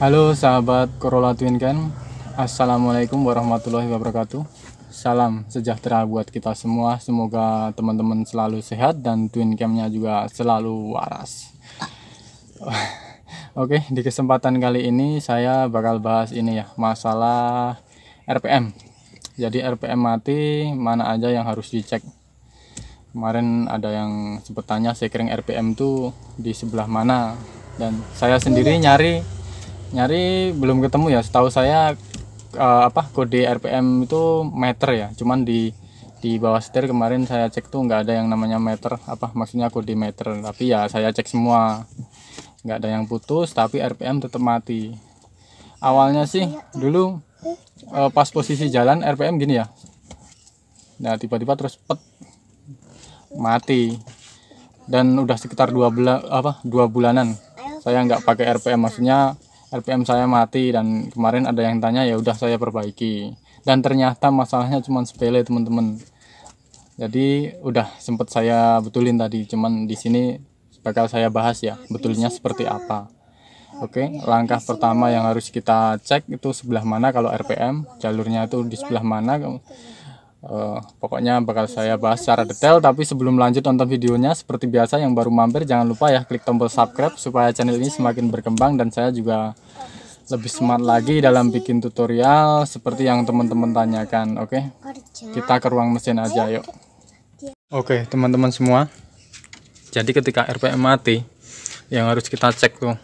Halo sahabat Corolla Twin Cam, Assalamualaikum warahmatullahi wabarakatuh. Salam sejahtera buat kita semua. Semoga teman-teman selalu sehat dan Twin Camnya juga selalu waras. Oke, di kesempatan kali ini saya bakal bahas ini ya, masalah RPM. Jadi RPM mati mana aja yang harus dicek. Kemarin ada yang sempat tanya sekring RPM tuh di sebelah mana, dan saya sendiri nyari belum ketemu ya. Setahu saya kode RPM itu meter ya, cuman di bawah setir kemarin saya cek tuh nggak ada yang namanya meter, maksudnya kode meter. Tapi ya saya cek semua, nggak ada yang putus, tapi RPM tetap mati. Awalnya sih dulu pas posisi jalan RPM gini ya, nah tiba-tiba terus mati, dan udah sekitar 2 bulanan saya nggak pakai RPM, maksudnya RPM saya mati. Dan kemarin ada yang tanya, ya udah saya perbaiki, dan ternyata masalahnya cuma sepele teman-teman. Jadi udah sempet saya betulin tadi, cuman di sini bakal saya bahas ya betulnya seperti apa. Oke, langkah pertama yang harus kita cek itu sebelah mana. Kalau RPM jalurnya itu di sebelah mana, pokoknya bakal saya bahas secara detail. Tapi sebelum lanjut nonton videonya, seperti biasa yang baru mampir jangan lupa ya klik tombol subscribe supaya channel ini semakin berkembang dan saya juga lebih semangat lagi dalam bikin tutorial seperti yang teman-teman tanyakan. Oke, kita ke ruang mesin aja yuk. Oke teman-teman semua, jadi ketika RPM mati yang harus kita cek tuh,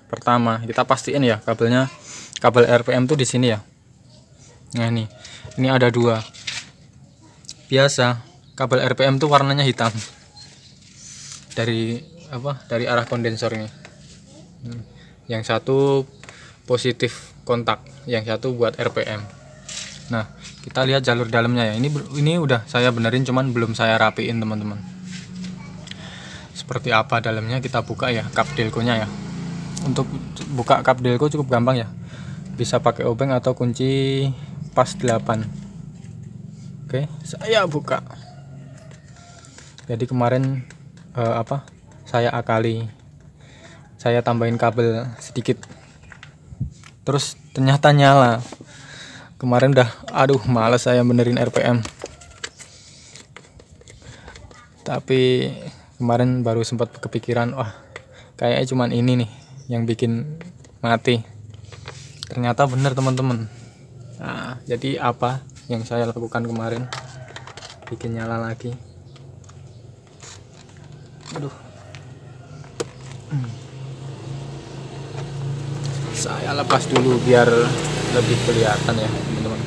pertama kita pastiin ya kabel RPM tuh di sini ya. Nah ini ada dua. Biasa kabel RPM tuh warnanya hitam dari arah kondensor ini. Yang satu positif kontak, yang satu buat RPM. Nah kita lihat jalur dalamnya ya. Ini udah saya benerin, cuman belum saya rapiin teman-teman. Seperti apa dalamnya, kita buka ya kap delconya ya. Untuk buka kap delco cukup gampang ya, bisa pakai obeng atau kunci pas 8. Oke, saya buka. Jadi kemarin saya akali, saya tambahin kabel sedikit, terus ternyata nyala. Kemarin udah males saya benerin RPM, tapi kemarin baru sempat kepikiran, wah kayaknya cuman ini nih yang bikin mati. Ternyata bener teman-teman. Nah, jadi apa yang saya lakukan kemarin bikin nyala lagi. Saya lepas dulu biar lebih kelihatan ya teman-teman.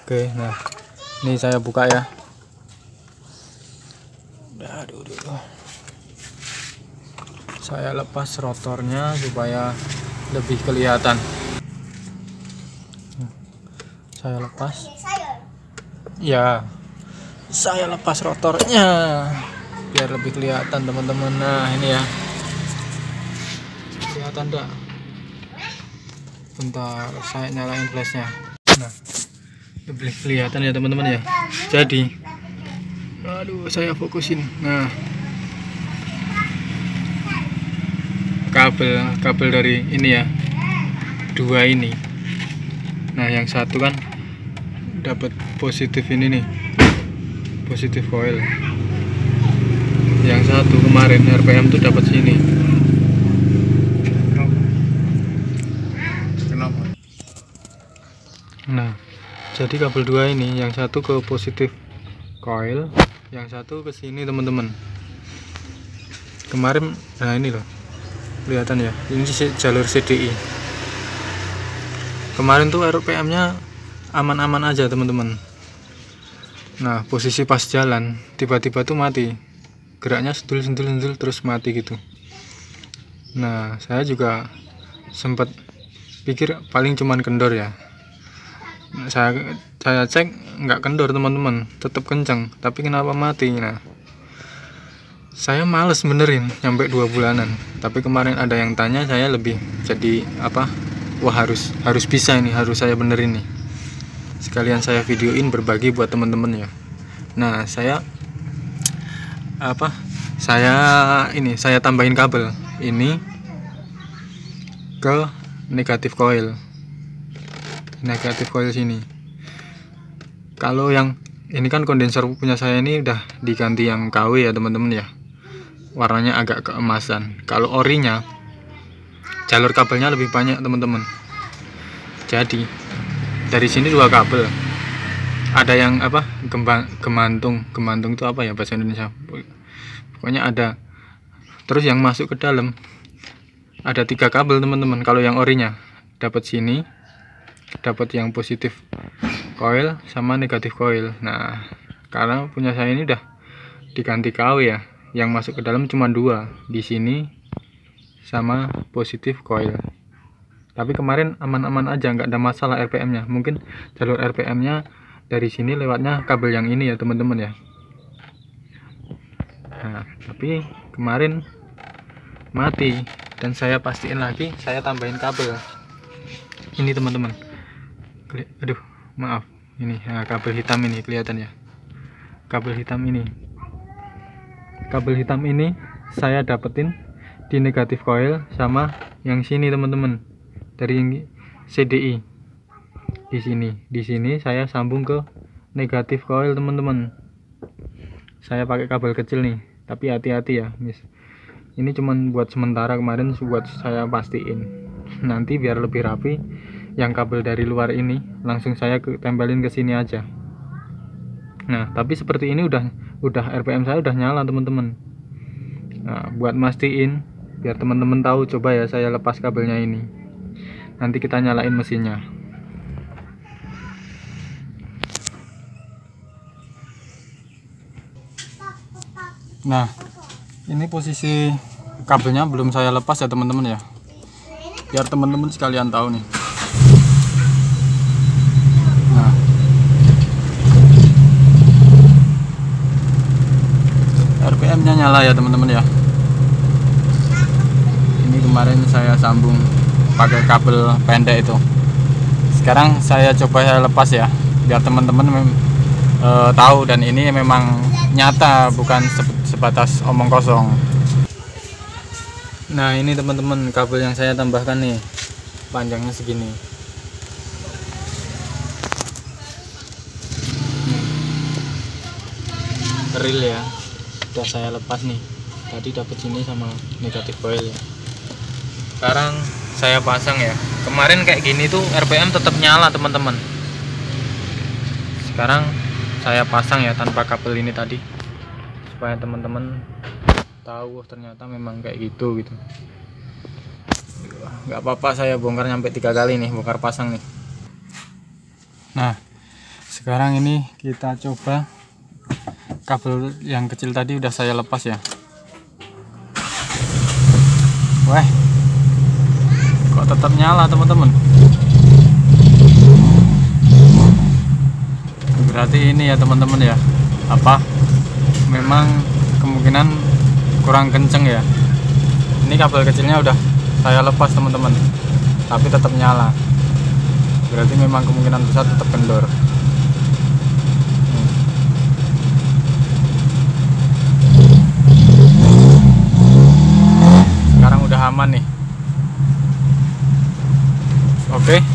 Oke, nah ini saya buka ya. Saya lepas rotornya supaya lebih kelihatan. Saya lepas. Ya, saya lepas rotornya biar lebih kelihatan teman-teman. Nah ini ya, kelihatan enggak? Bentar, saya nyalain flashnya. Nah, lebih kelihatan ya teman-teman ya. Jadi, saya fokusin. Nah, kabel dari ini ya, dua ini. Nah yang satu kan dapat positif ini nih, positif coil. Yang satu kemarin RPM tuh dapat sini. Kenapa? Nah jadi kabel dua ini, yang satu ke positif coil, yang satu ke sini teman-teman. Kemarin, nah ini loh, kelihatan ya, ini jalur CDI. Kemarin tuh RPM nya aman-aman aja teman-teman. Nah posisi pas jalan tiba-tiba tuh mati, geraknya sendul terus mati gitu. Nah saya juga sempat pikir paling cuman kendor ya. Saya cek nggak kendor teman-teman, tetap kencang, tapi kenapa mati. Nah saya males benerin sampai 2 bulanan, tapi kemarin ada yang tanya, saya lebih jadi wah harus bisa ini, harus saya benerin nih. sekalian saya videoin, berbagi buat teman-teman ya. Nah, saya tambahin kabel ini ke negatif coil sini. Kalau yang ini kan kondenser punya saya ini udah diganti yang KW ya teman-teman ya, warnanya agak keemasan. Kalau orinya jalur kabelnya lebih banyak teman-teman. Jadi dari sini dua kabel, ada yang gemantung itu apa ya bahasa Indonesia, pokoknya ada. Terus yang masuk ke dalam ada 3 kabel teman-teman. Kalau yang orinya dapat sini, dapat yang positif coil sama negatif coil. Nah, karena punya saya ini udah diganti KW ya, yang masuk ke dalam cuma 2, di sini sama positif coil. Tapi kemarin aman-aman aja, nggak ada masalah RPM-nya. Mungkin jalur RPM-nya dari sini lewatnya kabel yang ini ya teman-teman ya. Nah, tapi kemarin mati, dan saya pastiin lagi, saya tambahin kabel ini teman-teman. Aduh, maaf, ini ya, kabel hitam ini kelihatan ya, kabel hitam ini saya dapetin di negatif coil sama yang sini teman-teman, dari CDI. Di sini saya sambung ke negatif coil teman-teman. Saya pakai kabel kecil nih, tapi hati-hati ya Miss, ini cuman buat sementara, kemarin buat saya pastiin. Nanti biar lebih rapi, yang kabel dari luar ini langsung saya tempelin ke sini aja. Nah, tapi seperti ini udah RPM saya udah nyala teman-teman. Nah, buat mastiin biar teman-teman tahu, coba ya saya lepas kabelnya ini, nanti kita nyalain mesinnya. Nah, ini posisi kabelnya belum saya lepas ya teman-teman ya, biar teman-teman sekalian tahu nih. Nah, RPM-nya nyala ya teman-teman ya. Ini kemarin saya sambung pakai kabel pendek itu. Sekarang saya coba saya lepas ya, biar teman-teman tahu, dan ini memang nyata, bukan sebatas omong kosong. Nah, ini teman-teman kabel yang saya tambahkan nih, panjangnya segini. Real ya, udah saya lepas nih. Tadi dapat sini sama negatif coil ya. Sekarang saya pasang ya. Kemarin kayak gini tuh RPM tetap nyala teman-teman. Sekarang saya pasang ya tanpa kabel ini tadi, supaya teman-teman tahu ternyata memang kayak gitu. Nggak apa-apa, saya bongkar sampai 3 kali nih, bongkar pasang nih. Nah, sekarang ini kita coba kabel yang kecil tadi udah saya lepas ya. Wah, kok tetap nyala teman-teman. Berarti ini ya teman-teman ya, memang kemungkinan kurang kenceng ya. Ini kabel kecilnya udah saya lepas teman-teman, tapi tetap nyala. Berarti memang kemungkinan besar tetap kendor. Sekarang udah aman nih. Oke.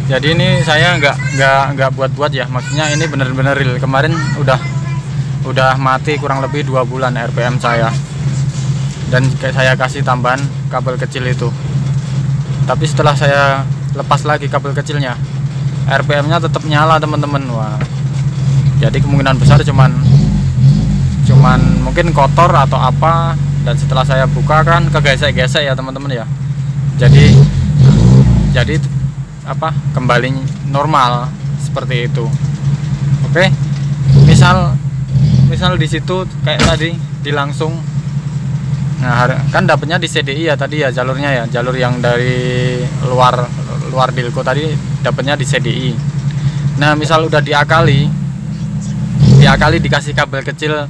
Jadi ini saya nggak buat-buat ya, maksudnya ini bener-bener real. Kemarin udah mati kurang lebih 2 bulan RPM saya, dan saya kasih tambahan kabel kecil itu. Tapi setelah saya lepas lagi kabel kecilnya, RPM-nya tetap nyala teman-teman. Wah, jadi kemungkinan besar cuman mungkin kotor atau apa, dan setelah saya buka kan kegesek-gesek ya teman-teman ya. Jadi kembali normal seperti itu. Oke, misal di situ kayak tadi dilangsung. Nah, kan dapatnya di CDI ya tadi ya, jalurnya ya, jalur yang dari luar Dilco tadi dapatnya di CDI. Nah, misal udah diakali dikasih kabel kecil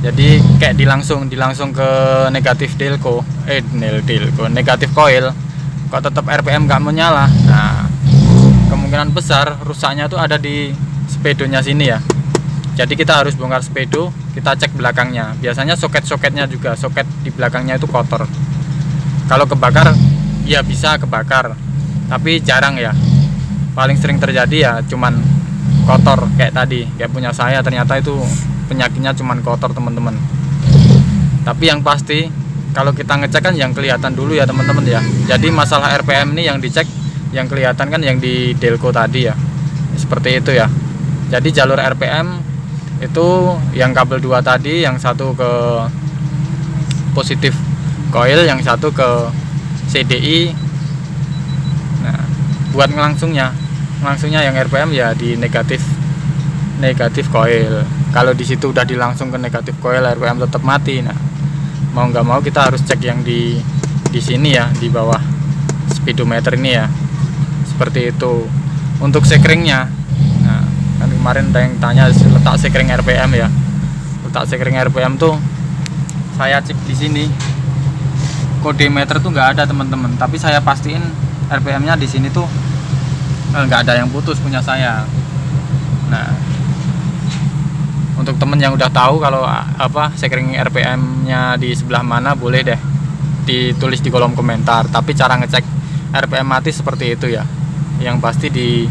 jadi kayak dilangsung ke negatif Dilco, negatif coil, kok tetap RPM nggak menyala. Nah, kemungkinan besar rusaknya tuh ada di speedonya sini ya. Jadi kita harus bongkar speedo, kita cek belakangnya. Biasanya soket-soketnya juga, soket di belakangnya itu kotor. Kalau kebakar ya bisa kebakar, tapi jarang ya. Paling sering terjadi ya cuman kotor kayak tadi, kayak punya saya, ternyata itu penyakitnya cuman kotor teman-teman. Tapi yang pasti kalau kita ngecek kan yang kelihatan dulu ya teman-teman ya. Jadi masalah RPM ini yang dicek, yang kelihatan kan yang di delco tadi ya, seperti itu ya. Jadi jalur RPM itu yang kabel 2 tadi, yang satu ke positif coil, yang satu ke CDI. Nah, buat ngelangsungnya yang RPM ya di negatif coil. Kalau di situ udah dilangsung ke negatif coil, RPM tetap mati. Nah, mau nggak mau kita harus cek yang di sini ya, di bawah speedometer ini ya, seperti itu. Untuk sekringnya, nah kan kemarin ada yang tanya letak sekring RPM ya. Letak sekring RPM tuh saya cek di sini, kode meter tuh nggak ada teman-teman, tapi saya pastiin RPM-nya di sini tuh nggak ada yang putus punya saya. Nah, untuk temen yang udah tahu kalau apa sekring RPM-nya di sebelah mana, boleh deh ditulis di kolom komentar. Tapi cara ngecek RPM mati seperti itu ya. Yang pasti di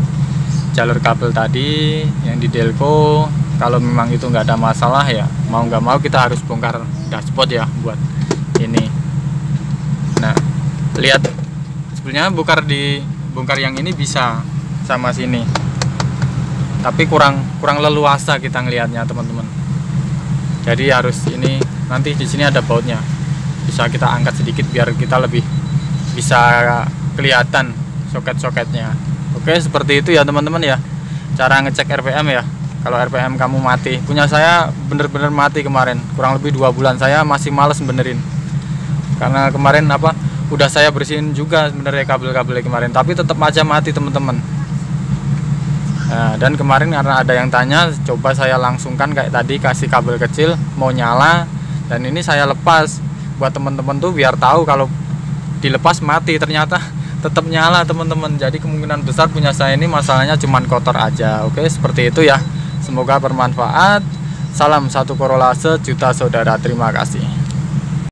jalur kabel tadi, yang di delco, kalau memang itu nggak ada masalah ya, mau nggak mau kita harus bongkar dashboard ya buat ini. Nah, lihat sebenarnya bongkar yang ini bisa sama sini, tapi kurang leluasa kita ngelihatnya teman-teman. Jadi harus ini, nanti di sini ada bautnya, bisa kita angkat sedikit biar kita lebih bisa kelihatan soket-soketnya. Oke, seperti itu ya teman-teman ya, cara ngecek RPM ya. Kalau RPM kamu mati, punya saya bener-bener mati kemarin, kurang lebih 2 bulan saya masih males benerin. Karena kemarin udah saya bersihin juga sebenarnya kabel-kabelnya kemarin, tapi tetap aja mati teman-teman. Nah, dan kemarin karena ada yang tanya, coba saya langsungkan kayak tadi, kasih kabel kecil mau nyala, dan ini saya lepas buat teman-teman tuh biar tahu kalau dilepas mati, ternyata tetap nyala teman-teman. Jadi kemungkinan besar punya saya ini masalahnya cuman kotor aja. Oke, seperti itu ya. Semoga bermanfaat. Salam satu Corolla sejuta saudara. Terima kasih.